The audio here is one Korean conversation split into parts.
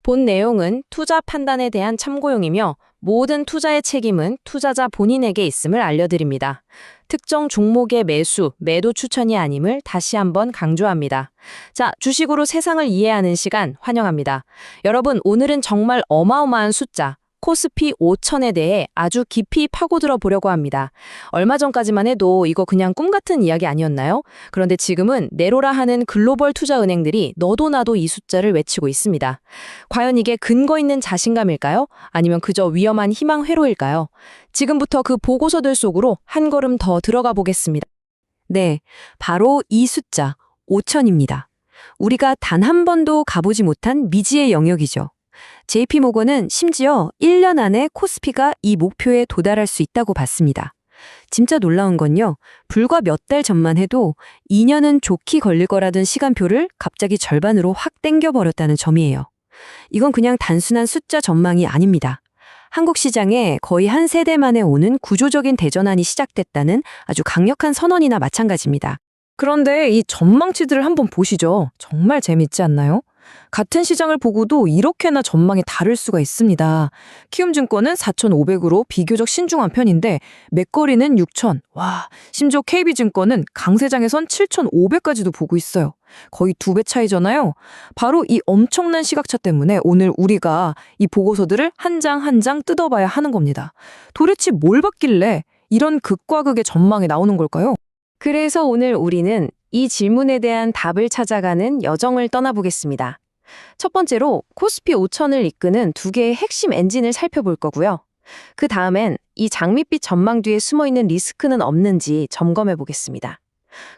본 내용은 투자 판단에 대한 참고용이며 모든 투자의 책임은 투자자 본인에게 있음을 알려드립니다. 특정 종목의 매수, 매도 추천이 아님을 다시 한번 강조합니다. 자, 주식으로 세상을 이해하는 시간 환영합니다. 여러분, 오늘은 정말 어마어마한 숫자, 코스피 5천에 대해 아주 깊이 파고들어 보려고 합니다. 얼마 전까지만 해도 이거 그냥 꿈 같은 이야기 아니었나요? 그런데 지금은 네로라 하는 글로벌 투자은행들이 너도 나도 이 숫자를 외치고 있습니다. 과연 이게 근거 있는 자신감일까요? 아니면 그저 위험한 희망 회로일까요? 지금부터 그 보고서들 속으로 한 걸음 더 들어가 보겠습니다. 네, 바로 이 숫자 5천입니다. 우리가 단 한 번도 가보지 못한 미지의 영역이죠. JP모건은 심지어 1년 안에 코스피가 이 목표에 도달할 수 있다고 봤습니다. 진짜 놀라운 건요, 불과 몇 달 전만 해도 2년은 좋게 걸릴 거라던 시간표를 갑자기 절반으로 확 땡겨버렸다는 점이에요. 이건 그냥 단순한 숫자 전망이 아닙니다. 한국 시장에 거의 한 세대 만에 오는 구조적인 대전환이 시작됐다는 아주 강력한 선언이나 마찬가지입니다. 그런데 이 전망치들을 한번 보시죠. 정말 재밌지 않나요? 같은 시장을 보고도 이렇게나 전망이 다를 수가 있습니다. 키움증권은 4,500으로 비교적 신중한 편인데 맥거리는 6,000. 와, 심지어 KB증권은 강세장에선 7,500까지도 보고 있어요. 거의 2배 차이잖아요. 바로 이 엄청난 시각차 때문에 오늘 우리가 이 보고서들을 한 장 한 장 뜯어봐야 하는 겁니다. 도대체 뭘 봤길래 이런 극과 극의 전망이 나오는 걸까요? 그래서 오늘 우리는 이 질문에 대한 답을 찾아가는 여정을 떠나보겠습니다. 첫 번째로 코스피 5천을 이끄는 두 개의 핵심 엔진을 살펴볼 거고요. 그 다음엔 이 장밋빛 전망 뒤에 숨어있는 리스크는 없는지 점검해 보겠습니다.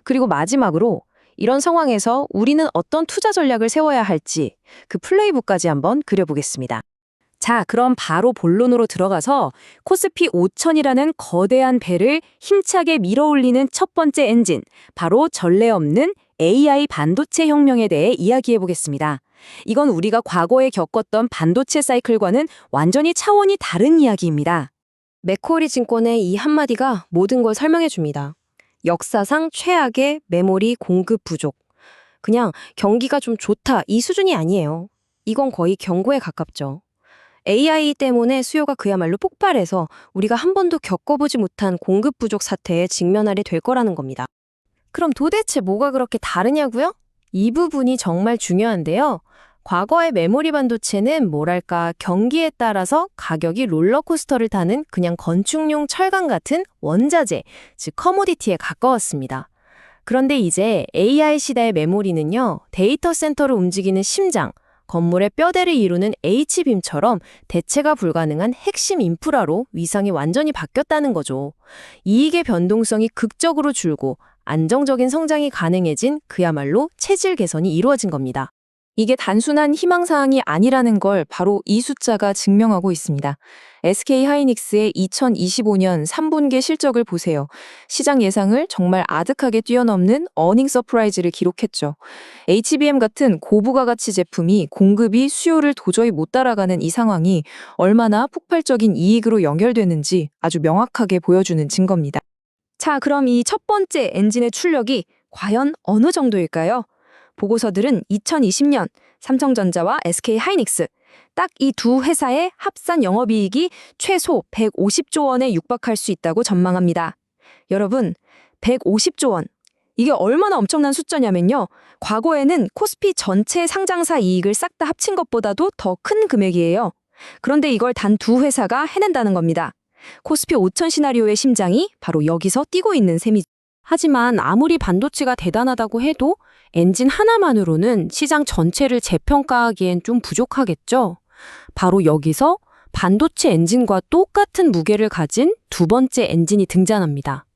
그리고 마지막으로 이런 상황에서 우리는 어떤 투자 전략을 세워야 할지 그 플레이북까지 한번 그려보겠습니다. 자, 그럼 바로 본론으로 들어가서 코스피 5천이라는 거대한 배를 힘차게 밀어올리는 첫 번째 엔진, 바로 전례 없는 AI 반도체 혁명에 대해 이야기해 보겠습니다. 이건 우리가 과거에 겪었던 반도체 사이클과는 완전히 차원이 다른 이야기입니다. 맥쿼리 증권의 이 한마디가 모든 걸 설명해 줍니다. 역사상 최악의 메모리 공급 부족. 그냥 경기가 좀 좋다 이 수준이 아니에요. 이건 거의 경고에 가깝죠. AI 때문에 수요가 그야말로 폭발해서 우리가 한 번도 겪어보지 못한 공급 부족 사태에 직면하게 될 거라는 겁니다. 그럼 도대체 뭐가 그렇게 다르냐고요? 이 부분이 정말 중요한데요. 과거의 메모리 반도체는 뭐랄까 경기에 따라서 가격이 롤러코스터를 타는 그냥 건축용 철강 같은 원자재, 즉 커모디티에 가까웠습니다. 그런데 이제 AI 시대의 메모리는요, 데이터 센터를 움직이는 심장, 건물의 뼈대를 이루는 H빔처럼 대체가 불가능한 핵심 인프라로 위상이 완전히 바뀌었다는 거죠. 이익의 변동성이 극적으로 줄고 안정적인 성장이 가능해진 그야말로 체질 개선이 이루어진 겁니다. 이게 단순한 희망사항이 아니라는 걸 바로 이 숫자가 증명하고 있습니다. SK하이닉스의 2025년 3분기 실적을 보세요. 시장 예상을 정말 아득하게 뛰어넘는 어닝 서프라이즈를 기록했죠. HBM 같은 고부가가치 제품이 공급이 수요를 도저히 못 따라가는 이 상황이 얼마나 폭발적인 이익으로 연결되는지 아주 명확하게 보여주는 증거입니다. 자, 그럼 이 첫 번째 엔진의 출력이 과연 어느 정도일까요? 보고서들은 2020년 삼성전자와 SK하이닉스, 딱 이 두 회사의 합산 영업이익이 최소 150조 원에 육박할 수 있다고 전망합니다. 여러분, 150조 원. 이게 얼마나 엄청난 숫자냐면요. 과거에는 코스피 전체 상장사 이익을 싹 다 합친 것보다도 더 큰 금액이에요. 그런데 이걸 단 두 회사가 해낸다는 겁니다. 코스피 5천 시나리오의 심장이 바로 여기서 뛰고 있는 셈이죠. 하지만 아무리 반도체가 대단하다고 해도 엔진 하나만으로는 시장 전체를 재평가하기엔 좀 부족하겠죠. 바로 여기서 반도체 엔진과 똑같은 무게를 가진 두 번째 엔진이 등장합니다.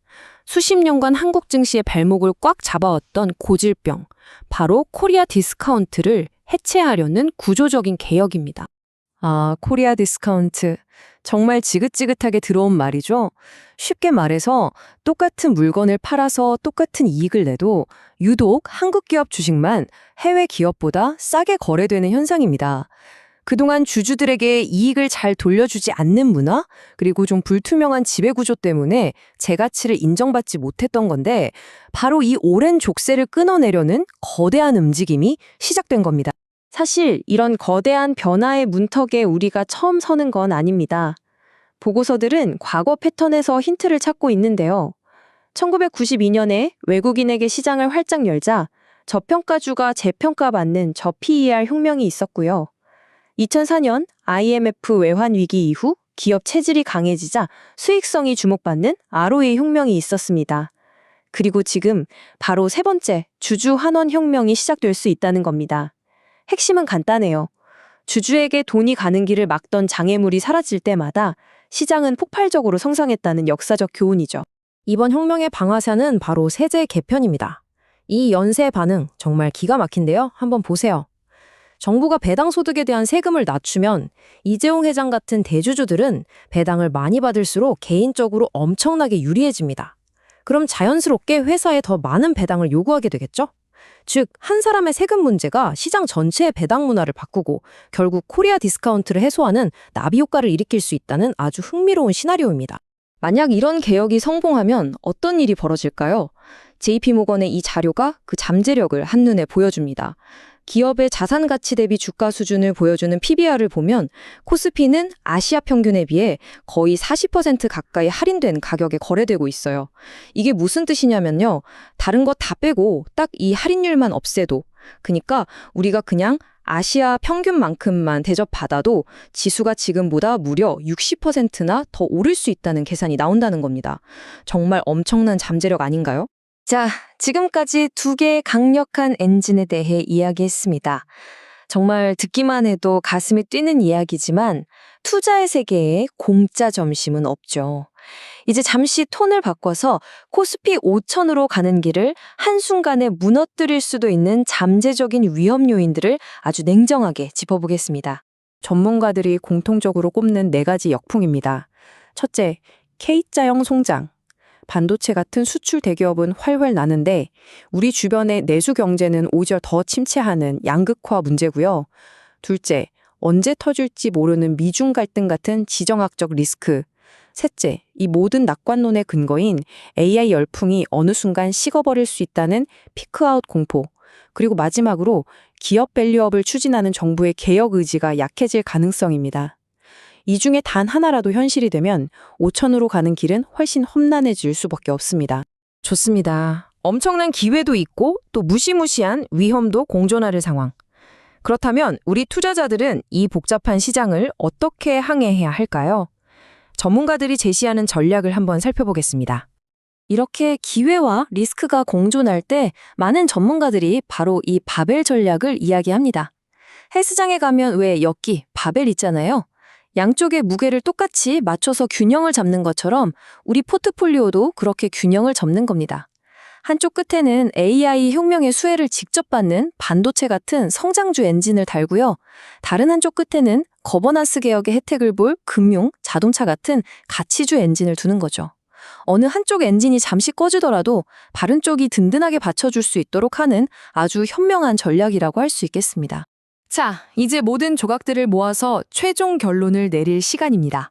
수십 년간 한국 증시의 발목을 꽉 잡아왔던 고질병, 바로 코리아 디스카운트를 해체하려는 구조적인 개혁입니다. 아, 코리아 디스카운트. 정말 지긋지긋하게 들어온 말이죠. 쉽게 말해서 똑같은 물건을 팔아서 똑같은 이익을 내도 유독 한국 기업 주식만 해외 기업보다 싸게 거래되는 현상입니다. 그동안 주주들에게 이익을 잘 돌려주지 않는 문화, 그리고 좀 불투명한 지배구조 때문에 제 가치를 인정받지 못했던 건데 바로 이 오랜 족쇄를 끊어내려는 거대한 움직임이 시작된 겁니다. 사실 이런 거대한 변화의 문턱에 우리가 처음 서는 건 아닙니다. 보고서들은 과거 패턴에서 힌트를 찾고 있는데요. 1992년에 외국인에게 시장을 활짝 열자 저평가주가 재평가받는 저PER 혁명이 있었고요. 2004년 IMF 외환 위기 이후 기업 체질이 강해지자 수익성이 주목받는 ROE 혁명이 있었습니다. 그리고 지금 바로 세 번째 주주 환원 혁명이 시작될 수 있다는 겁니다. 핵심은 간단해요. 주주에게 돈이 가는 길을 막던 장애물이 사라질 때마다 시장은 폭발적으로 성장했다는 역사적 교훈이죠. 이번 혁명의 방아쇠는 바로 세제 개편입니다. 이 연쇄 반응 정말 기가 막힌데요. 한번 보세요. 정부가 배당 소득에 대한 세금을 낮추면 이재용 회장 같은 대주주들은 배당을 많이 받을수록 개인적으로 엄청나게 유리해집니다. 그럼 자연스럽게 회사에 더 많은 배당을 요구하게 되겠죠? 즉, 한 사람의 세금 문제가 시장 전체의 배당 문화를 바꾸고 결국 코리아 디스카운트를 해소하는 나비 효과를 일으킬 수 있다는 아주 흥미로운 시나리오입니다. 만약 이런 개혁이 성공하면 어떤 일이 벌어질까요? JP모건의 이 자료가 그 잠재력을 한눈에 보여줍니다. 기업의 자산 가치 대비 주가 수준을 보여주는 PBR을 보면 코스피는 아시아 평균에 비해 거의 40% 가까이 할인된 가격에 거래되고 있어요. 이게 무슨 뜻이냐면요. 다른 거 다 빼고 딱 이 할인율만 없애도, 그러니까 우리가 그냥 아시아 평균만큼만 대접받아도 지수가 지금보다 무려 60%나 더 오를 수 있다는 계산이 나온다는 겁니다. 정말 엄청난 잠재력 아닌가요? 자, 지금까지 두 개의 강력한 엔진에 대해 이야기했습니다. 정말 듣기만 해도 가슴이 뛰는 이야기지만 투자의 세계에 공짜 점심은 없죠. 이제 잠시 톤을 바꿔서 코스피 5천으로 가는 길을 한순간에 무너뜨릴 수도 있는 잠재적인 위험 요인들을 아주 냉정하게 짚어보겠습니다. 전문가들이 공통적으로 꼽는 4가지 역풍입니다. 첫째, K자형 송장. 반도체 같은 수출 대기업은 활활 나는데 우리 주변의 내수 경제는 오히려 더 침체하는 양극화 문제고요. 둘째, 언제 터질지 모르는 미중 갈등 같은 지정학적 리스크. 셋째, 이 모든 낙관론의 근거인 AI 열풍이 어느 순간 식어버릴 수 있다는 피크아웃 공포. 그리고 마지막으로 기업 밸류업을 추진하는 정부의 개혁 의지가 약해질 가능성입니다. 이 중에 단 하나라도 현실이 되면 5천으로 가는 길은 훨씬 험난해질 수밖에 없습니다. 좋습니다. 엄청난 기회도 있고 또 무시무시한 위험도 공존하는 상황. 그렇다면 우리 투자자들은 이 복잡한 시장을 어떻게 항해해야 할까요? 전문가들이 제시하는 전략을 한번 살펴보겠습니다. 이렇게 기회와 리스크가 공존할 때 많은 전문가들이 바로 이 바벨 전략을 이야기합니다. 헬스장에 가면 왜 엮기, 바벨 있잖아요. 양쪽의 무게를 똑같이 맞춰서 균형을 잡는 것처럼 우리 포트폴리오도 그렇게 균형을 잡는 겁니다. 한쪽 끝에는 AI 혁명의 수혜를 직접 받는 반도체 같은 성장주 엔진을 달고요. 다른 한쪽 끝에는 거버넌스 개혁의 혜택을 볼 금융, 자동차 같은 가치주 엔진을 두는 거죠. 어느 한쪽 엔진이 잠시 꺼지더라도 다른 쪽이 든든하게 받쳐줄 수 있도록 하는 아주 현명한 전략이라고 할 수 있겠습니다. 자, 이제 모든 조각들을 모아서 최종 결론을 내릴 시간입니다.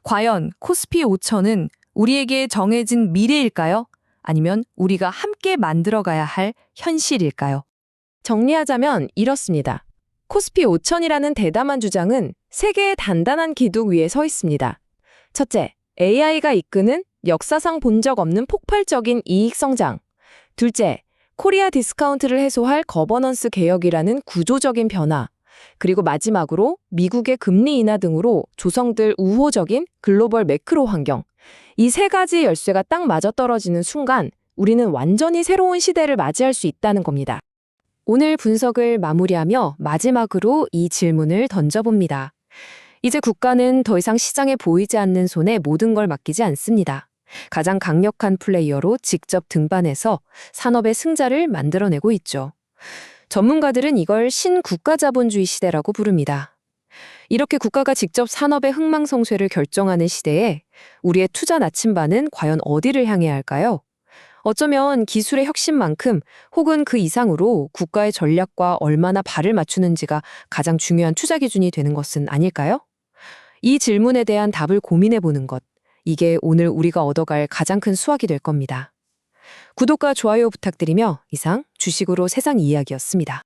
과연 코스피 5천은 우리에게 정해진 미래일까요? 아니면 우리가 함께 만들어가야 할 현실일까요? 정리하자면 이렇습니다. 코스피 5천이라는 대담한 주장은 세계의 단단한 기둥 위에 서 있습니다. 첫째, AI가 이끄는 역사상 본 적 없는 폭발적인 이익 성장. 둘째, 코리아 디스카운트를 해소할 거버넌스 개혁이라는 구조적인 변화. 그리고 마지막으로 미국의 금리 인하 등으로 조성될 우호적인 글로벌 매크로 환경. 이 세 가지 열쇠가 딱 맞아떨어지는 순간 우리는 완전히 새로운 시대를 맞이할 수 있다는 겁니다. 오늘 분석을 마무리하며 마지막으로 이 질문을 던져봅니다. 이제 국가는 더 이상 시장에 보이지 않는 손에 모든 걸 맡기지 않습니다. 가장 강력한 플레이어로 직접 등반해서 산업의 승자를 만들어내고 있죠. 전문가들은 이걸 신국가자본주의 시대라고 부릅니다. 이렇게 국가가 직접 산업의 흥망성쇠를 결정하는 시대에 우리의 투자 나침반은 과연 어디를 향해야 할까요? 어쩌면 기술의 혁신만큼 혹은 그 이상으로 국가의 전략과 얼마나 발을 맞추는지가 가장 중요한 투자 기준이 되는 것은 아닐까요? 이 질문에 대한 답을 고민해보는 것. 이게 오늘 우리가 얻어갈 가장 큰 수확이 될 겁니다. 구독과 좋아요 부탁드리며 이상 주식으로 세상 이야기였습니다.